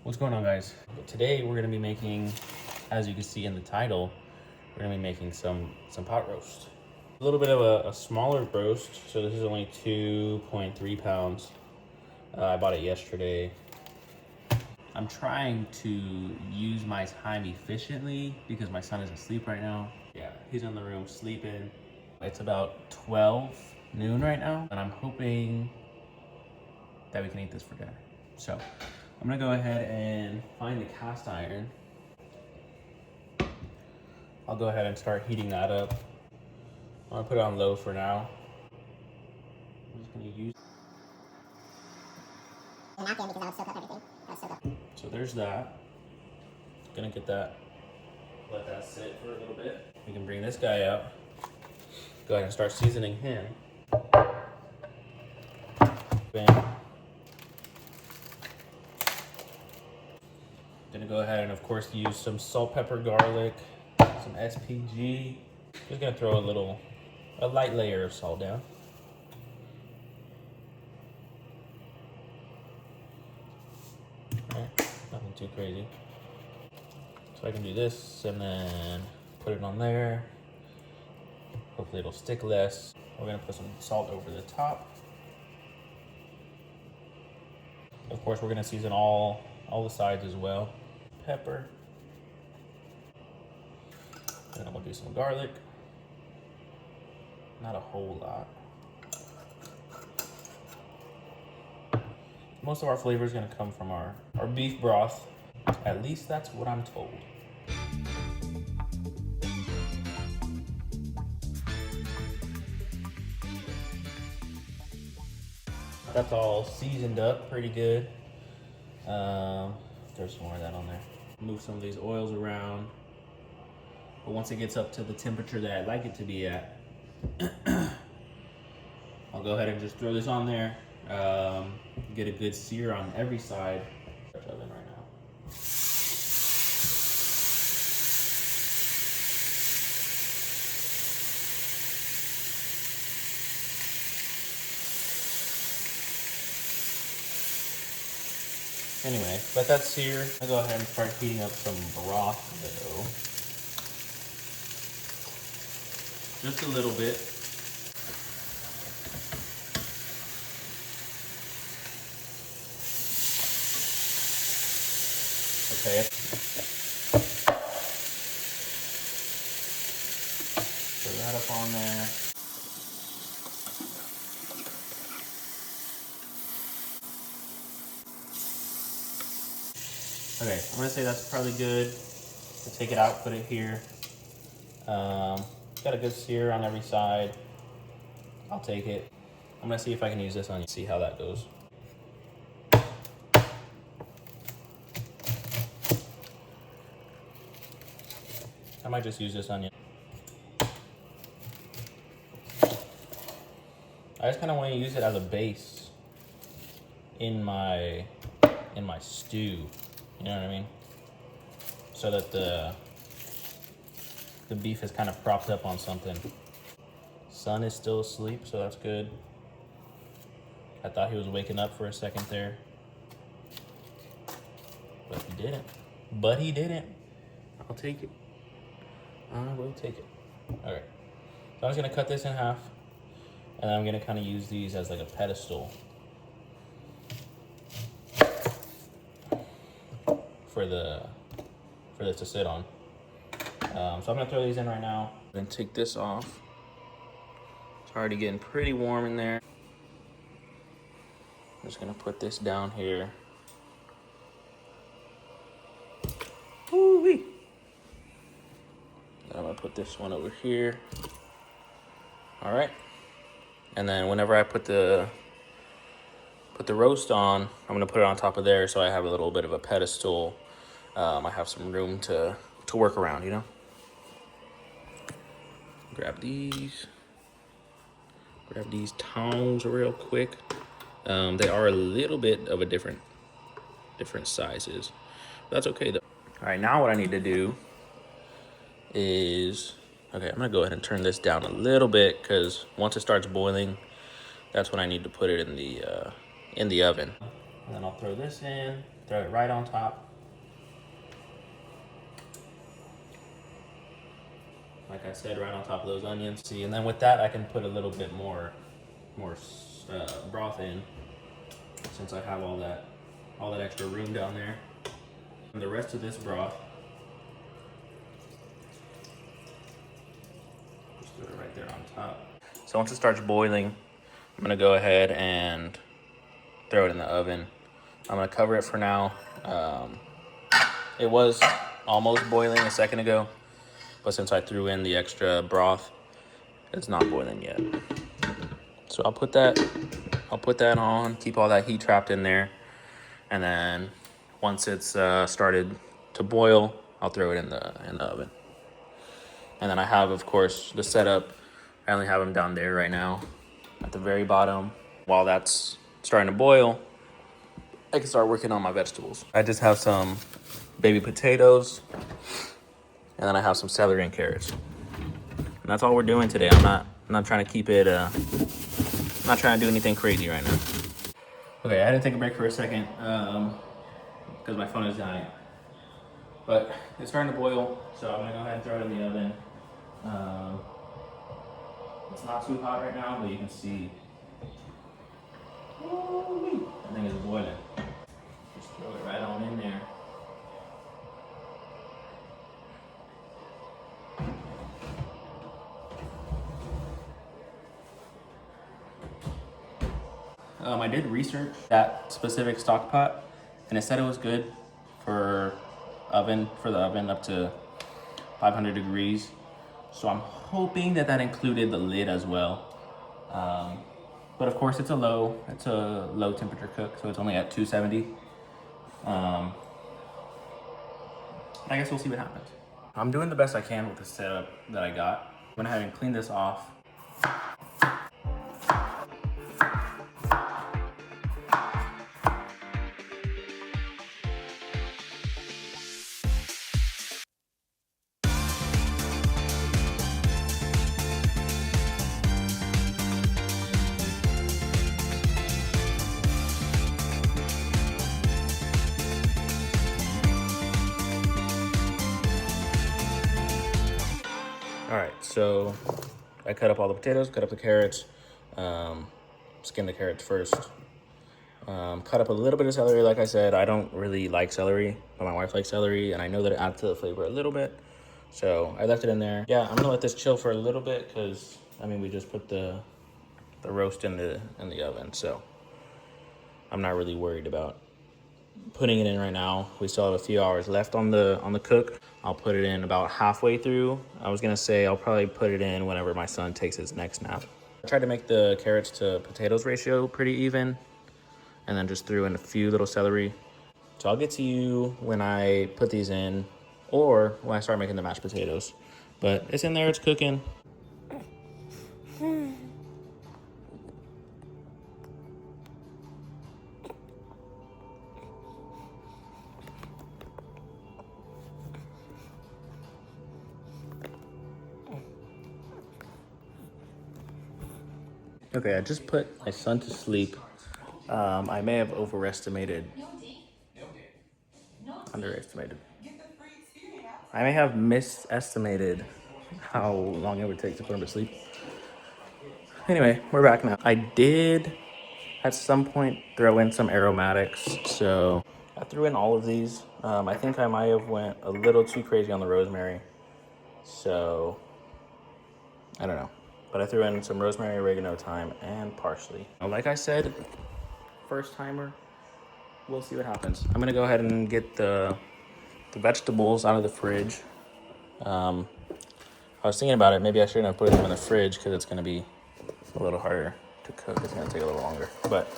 What's going on, guys? Today we're gonna be making, as you can see in the title, we're gonna be making some pot roast. A little bit of a smaller roast, so this is only 2.3 pounds. I bought it yesterday. I'm trying to use my time efficiently because my son is asleep right now. Yeah, he's in the room sleeping. It's about 12 noon right now, and I'm hoping that we can eat this for dinner. So I'm gonna go ahead and find the cast iron. I'll go ahead and start heating that up. I'm gonna put it on low for now. I'm just gonna use a napkin because that would soak up everything. That would soak up. So there's that. Gonna get that, let that sit for a little bit. We can bring this guy out. Go ahead and start seasoning him. Bam. Gonna go ahead and of course use some salt, pepper, garlic, some SPG. Just gonna throw a light layer of salt down. Alright, nothing too crazy. So I can do this and then put it on there. Hopefully it'll stick less. We're gonna put some salt over the top. Of course, we're gonna season all the sides as well. Pepper. And then we'll do some garlic. Not a whole lot. Most of our flavor is gonna come from our beef broth. At least that's what I'm told. That's all seasoned up pretty good. There's some more of that on there. Move some of these oils around. But once it gets up to the temperature that I'd like it to be at, I'll go ahead and just throw this on there. Get a good sear on every side. Oven right now. Anyway, let that sear. I'll go ahead and start heating up some broth though. Just a little bit. Okay. Throw that up on there. Okay, I'm gonna say that's probably good. We'll take it out, put it here. Got a good sear on every side. I'll take it. I'm gonna see if I can use this onion, see how that goes. I might just use this onion. I just kind of want to use it as a base in my stew. You know what I mean? So that the beef is kind of propped up on something. Son is still asleep, so that's good. I thought he was waking up for a second there, but he didn't. I'll take it. I will take it. All right. So I'm just gonna cut this in half, and I'm gonna kind of use these as like a pedestal for this to sit on. So I'm gonna throw these in right now. Then take this off. It's already getting pretty warm in there. I'm just gonna put this down here. Woo-wee. Then I'm gonna put this one over here. All right. And then whenever I put the roast on, I'm gonna put it on top of there so I have a little bit of a pedestal. I have some room to work around, you know? Grab these tongs real quick. They are a little bit of a different sizes. But that's okay though. All right, now what I need to do is, okay, I'm gonna go ahead and turn this down a little bit because once it starts boiling, that's when I need to put it in the oven. And then I'll throw this in. Throw it right on top. Like I said, right on top of those onions. See, and then with that, I can put a little bit more broth in, since I have all that extra room down there. And the rest of this broth, just throw it right there on top. So once it starts boiling, I'm gonna go ahead and throw it in the oven. I'm gonna cover it for now. It was almost boiling a second ago, but since I threw in the extra broth, it's not boiling yet. So I'll put that on, keep all that heat trapped in there, and then once it's started to boil, I'll throw it in the oven. And then I have, of course, the setup. I only have them down there right now at the very bottom. While that's starting to boil, I can start working on my vegetables. I just have some baby potatoes, and then I have some celery and carrots. And that's all we're doing today. I'm not trying to keep it, I'm not trying to do anything crazy right now. Okay, I had to take a break for a second because my phone is dying. But it's starting to boil, so I'm gonna go ahead and throw it in the oven. It's not too hot right now, but you can see, I think it's boiling. Just throw it right on in there. I did research that specific stock pot, and it said it was good for the oven up to 500 degrees. So I'm hoping that included the lid as well. But of course, it's a low temperature cook, so it's only at 270. I guess we'll see what happens. I'm doing the best I can with the setup that I got. I'm gonna have and clean this off. All right, so I cut up all the potatoes, cut up the carrots, skin the carrots first. Cut up a little bit of celery. Like I said, I don't really like celery, but my wife likes celery, and I know that it adds to the flavor a little bit. So I left it in there. Yeah, I'm gonna let this chill for a little bit because I mean we just put the roast in the oven, so I'm not really worried about putting it in right now. We still have a few hours left on the cook. I'll put it in about halfway through. I was gonna say I'll probably put it in whenever my son takes his next nap. I tried to make the carrots to potatoes ratio pretty even, and then just threw in a few little celery. So I'll get to you when I put these in, or when I start making the mashed potatoes. But it's in there, it's cooking. Okay, I just put my son to sleep. I may have underestimated. I may have misestimated how long it would take to put him to sleep. Anyway, we're back now. I did at some point throw in some aromatics, so I threw in all of these. I think I might have went a little too crazy on the rosemary, so I don't know. But I threw in some rosemary, oregano, thyme, and parsley. Like I said, first timer, we'll see what happens. I'm gonna go ahead and get the vegetables out of the fridge. I was thinking about it, maybe I shouldn't have put them in the fridge because it's gonna be a little harder to cook. It's gonna take a little longer, but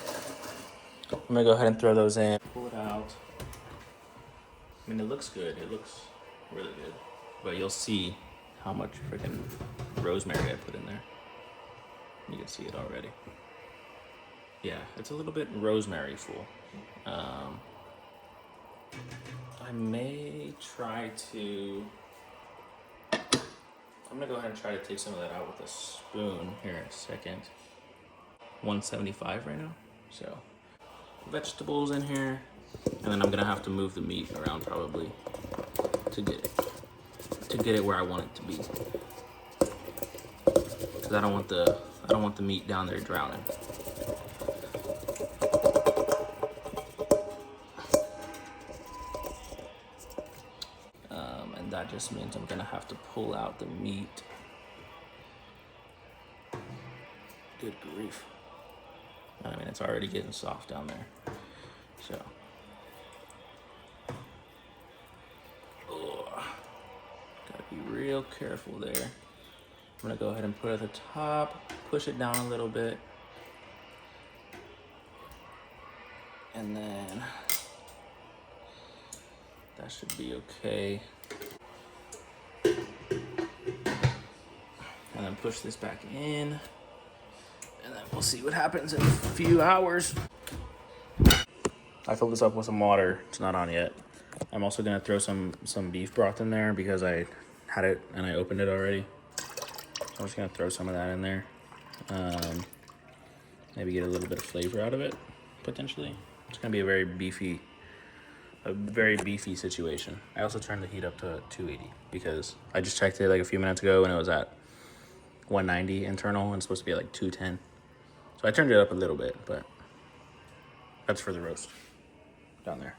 I'm gonna go ahead and throw those in. Pull it out. I mean, it looks good. It looks really good, but you'll see how much freaking rosemary I put in there. You can see it already. Yeah, it's a little bit rosemary-ful. I may try to... I'm gonna go ahead and try to take some of that out with a spoon here in a second. 175 right now. So, vegetables in here. And then I'm gonna have to move the meat around probably to get it where I want it to be. Because I don't want the meat down there drowning. And that just means I'm gonna have to pull out the meat. Good grief. I mean, it's already getting soft down there. So. Gotta be real careful there. I'm gonna go ahead and put it at the top, push it down a little bit. And then that should be okay. And then push this back in. And then we'll see what happens in a few hours. I filled this up with some water. It's not on yet. I'm also gonna throw some beef broth in there because I had it and I opened it already. So I'm just gonna throw some of that in there. Maybe get a little bit of flavor out of it, potentially. It's gonna be a very beefy situation. I also turned the heat up to 280 because I just checked it like a few minutes ago and it was at 190 internal and it's supposed to be at like 210. So I turned it up a little bit, but that's for the roast down there.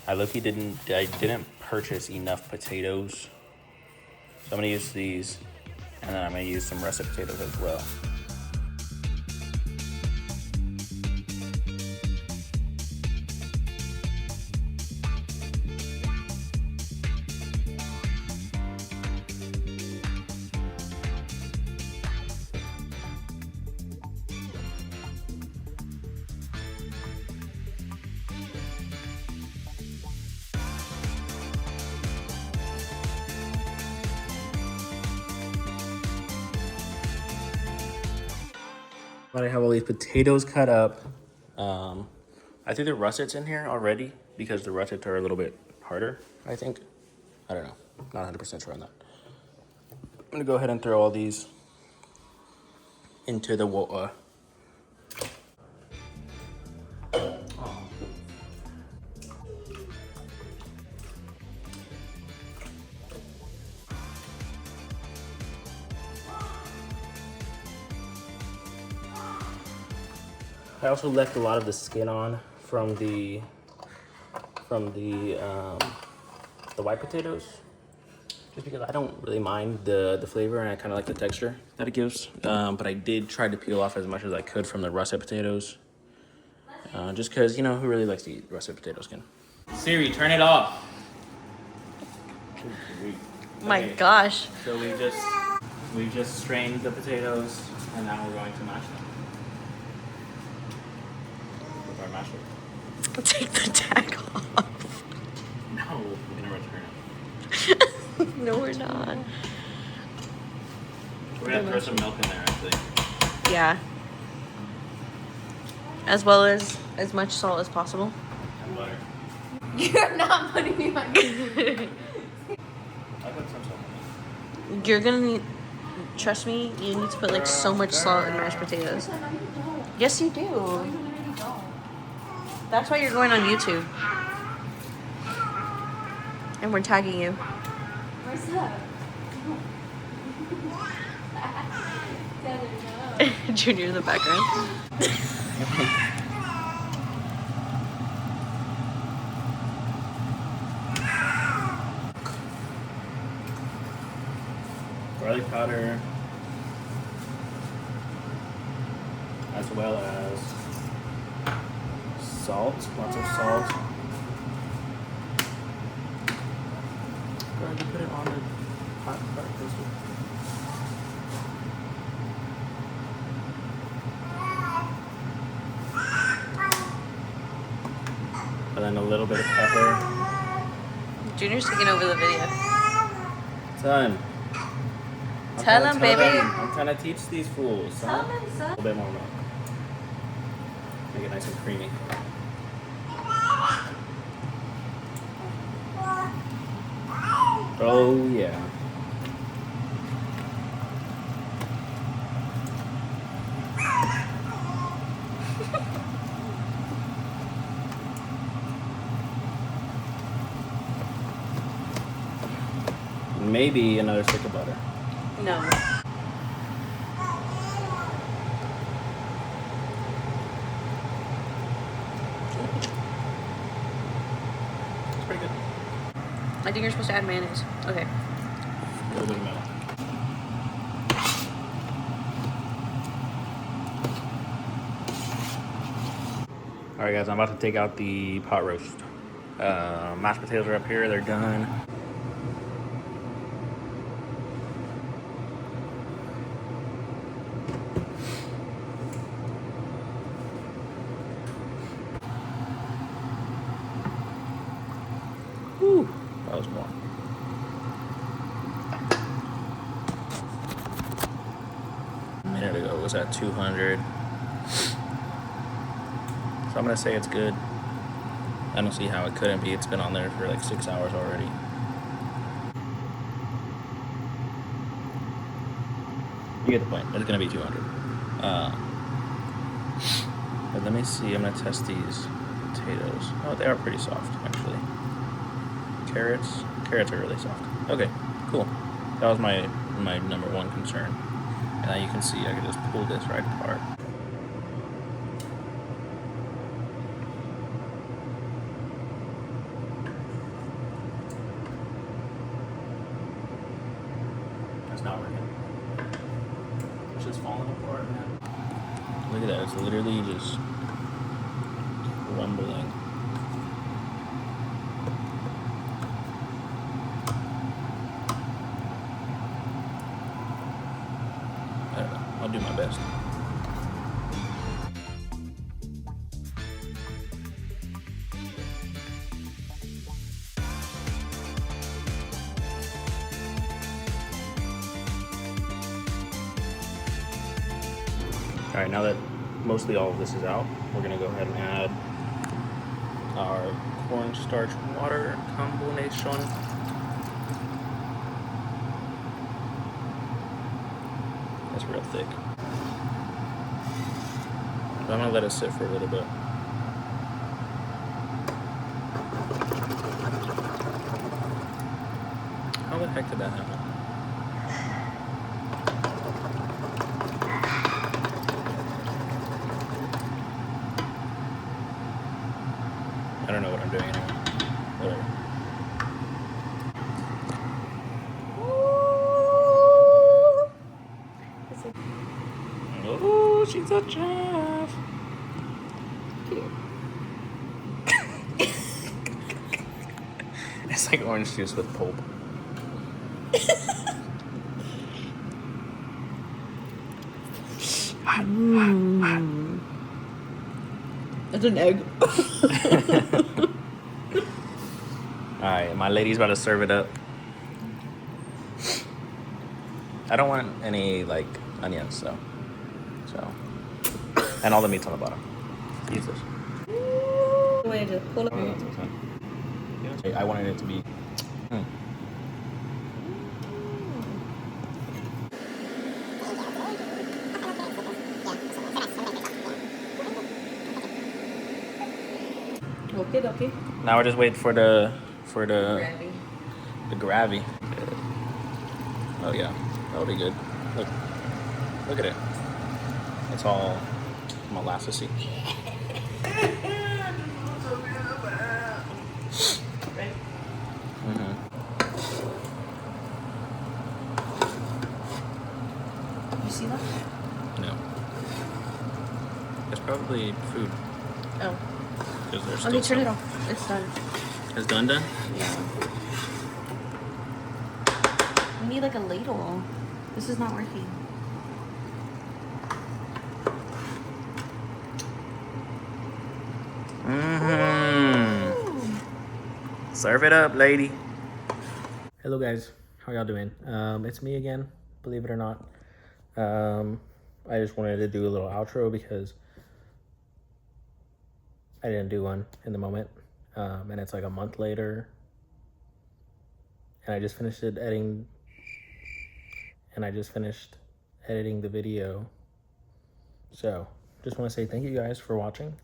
I didn't purchase enough potatoes. So I'm gonna use these and then I'm gonna use some russet potatoes as well. But I have all these potatoes cut up. I think the russets in here already because the russets are a little bit harder, I think. I don't know. Not 100% sure on that. I'm gonna go ahead and throw all these into the water. I also left a lot of the skin on from the white potatoes, just because I don't really mind the flavor and I kind of like the texture that it gives. But I did try to peel off as much as I could from the russet potatoes, just because, you know, who really likes to eat russet potato skin? Siri, turn it off. My gosh. So we just strained the potatoes and now we're going to mash them. With our masher. Take the tag off. No, we're gonna return it. No, we're not. We're gonna throw some milk in there, actually. Yeah. As well as much salt as possible. And butter. You're not putting me on. I put some salt in it. You're gonna need, trust me, you need to put like so much salt in mashed potatoes. Yes, you do. That's why you're going on YouTube. And we're tagging you. Where's that? Junior in the background. Garlic powder, as well as salt, lots of salt. Go ahead and put it on the hot toaster. And then a little bit of pepper. Junior's taking over the video. Son. Tell him, baby. I'm trying to teach these fools. Son. Tell him, son. A little bit more milk. Make it nice and creamy. Oh, yeah. maybe another stick of butter. No. It's pretty good. I think you're supposed to add mayonnaise. Okay. A little bit of milk. All right, guys, I'm about to take out the pot roast. Mashed potatoes are up here. They're done. Whew, that was more. A minute ago it was at 200. So I'm gonna say it's good. I don't see how it couldn't be. It's been on there for like 6 hours already. You get the point. It's gonna be 200. But let me see. I'm gonna test these potatoes. Oh, they are pretty soft actually. Carrots are really soft. Okay, cool. That was my number one concern. And now you can see I can just pull this right apart. That's not working. It's just falling apart, man. Look at that. It's literally just rumbling. I don't know. I'll do my best. All right, now that mostly all of this is out, we're gonna go ahead and add our cornstarch water combination. That's real thick. But I'm gonna let it sit for a little bit. How the heck did that happen? I don't know what I'm doing anymore. Whatever. Oh, she's a chef. It's like orange juice with pulp. That's an egg. Alright, my lady's about to serve it up. I don't want any, like, onions, so. And all the meat's on the bottom. Use this. Way to pull up. I wanted it to be. Okay. Now we're just waiting for the Gravy. the gravy. Oh yeah, that'll be good. Look at it. It's all molassesy. You see that? No. It's probably food. Oh. Because there's Let me still turn it some. off. It's done. It's done? Yeah. We need like a ladle. This is not working. Serve it up, lady. Hello guys, how y'all doing? It's me again, believe it or not. I just wanted to do a little outro because I didn't do one in the moment. And it's like a month later. And I just finished editing the video. So just want to say thank you guys for watching.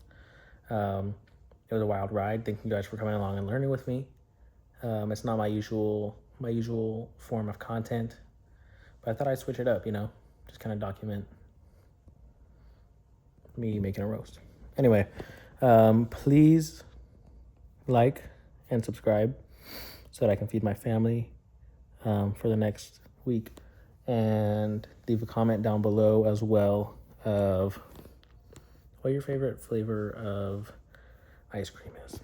It was a wild ride. Thank you guys for coming along and learning with me. It's not my usual my usual form of content. But I thought I'd switch it up, you know, just kind of document me making a roast. Anyway, please like and subscribe so that I can feed my family for the next week. And leave a comment down below as well of what your favorite flavor of ice cream is.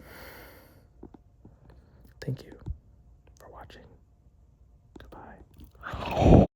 Thank you for watching. Goodbye.